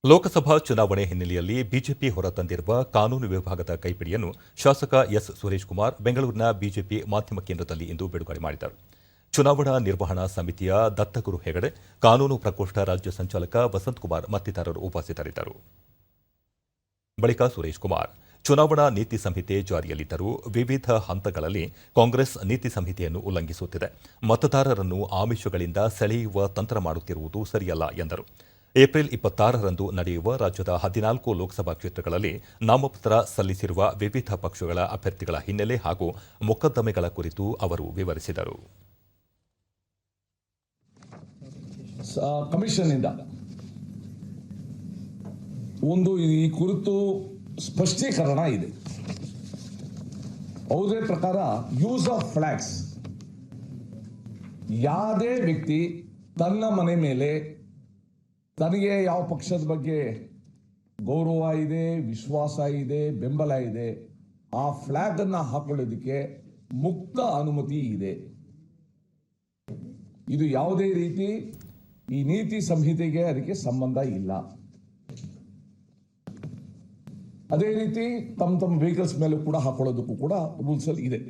ಲೋಕಸಭಾ ಚುನಾವಣೆ ಹಿನ್ನೆಲೆಯಲ್ಲಿ ಬಿಜೆಪಿ ಹೊರತಂದಿರುವ ಕಾನೂನು ವಿಭಾಗದ ಕೈಪಿಡಿಯನ್ನು ಶಾಸಕ ಎಸ್ ಸುರೇಶ್ ಕುಮಾರ್ ಬೆಂಗಳೂರಿನ ಬಿಜೆಪಿ ಮಾಧ್ಯಮ ಕೇಂದ್ರದಲ್ಲಿ ಇಂದು ಬಿಡುಗಡೆ ಮಾಡಿದರು. ಚುನಾವಣಾ ನಿರ್ವಹಣಾ ಸಮಿತಿಯ ದತ್ತಗುರು ಹೆಗಡೆ, ಕಾನೂನು ಪ್ರಕೋಷ್ಠ ರಾಜ್ಯ ಸಂಚಾಲಕ ವಸಂತ್ ಕುಮಾರ್ ಮತ್ತಿತರರು ಉಪಸ್ಥಿತರಿದ್ದರು. ಬಳಿಕ ಸುರೇಶ್ ಕುಮಾರ್, ಚುನಾವಣಾ ನೀತಿ ಸಂಹಿತೆ ಜಾರಿಯಲ್ಲಿದ್ದರೂ ವಿವಿಧ ಹಂತಗಳಲ್ಲಿ ಕಾಂಗ್ರೆಸ್ ನೀತಿ ಸಂಹಿತೆಯನ್ನು ಉಲ್ಲಂಘಿಸುತ್ತಿದೆ. ಮತದಾರರನ್ನು ಆಮಿಷಗಳಿಂದ ಸೆಳೆಯುವ ತಂತ್ರ ಮಾಡುತ್ತಿರುವುದು ಸರಿಯಲ್ಲ ಎಂದರು. ಏಪ್ರಿಲ್ 26ರಂದು ನಡೆಯುವ ರಾಜ್ಯದ 14 ಲೋಕಸಭಾ ಕ್ಷೇತ್ರಗಳಲ್ಲಿ ನಾಮಪತ್ರ ಸಲ್ಲಿಸಿರುವ ವಿವಿಧ ಪಕ್ಷಗಳ ಅಭ್ಯರ್ಥಿಗಳ ಹಿನ್ನೆಲೆ ಹಾಗೂ ಮೊಕದ್ದಮೆಗಳ ಕುರಿತು ಅವರು ವಿವರಿಸಿದರು. ಕಮಿಷನ್ ಇಂದ ಒಂದು ಈ ಕುರಿತು ಸ್ಪಷ್ಟೀಕರಣ ಇದೆ. ಅವರ ಪ್ರಕಾರ ಯೂಸ್ ಆಫ್ ಫ್ಲಾಗ್ಸ್, ಯಾವುದೇ ವ್ಯಕ್ತಿ ತನ್ನ ಮನೆ ಮೇಲೆ ತನಗೆ ಯಾವ ಪಕ್ಷದ ಬಗ್ಗೆ ಗೌರವ ಇದೆ, ವಿಶ್ವಾಸ ಇದೆ, ಬೆಂಬಲ ಇದೆ, ಆ ಫ್ಲಾಗ್ ಅನ್ನ ಹಾಕೊಳ್ಳೋದಕ್ಕೆ ಮುಕ್ತ ಅನುಮತಿ ಇದೆ. ಇದು ಯಾವುದೇ ರೀತಿ ಈ ನೀತಿ ಸಂಹಿತೆಗೆ ಅದಕ್ಕೆ ಸಂಬಂಧ ಇಲ್ಲ. ಅದೇ ರೀತಿ ತಮ್ಮ ವೆಹಿಕಲ್ಸ್ ಮೇಲೆ ಕೂಡ ಹಾಕೊಳ್ಳೋದಕ್ಕೂ ಕೂಡ ರೂಲ್ಸ್ ಅಲ್ಲಿ ಇದೆ.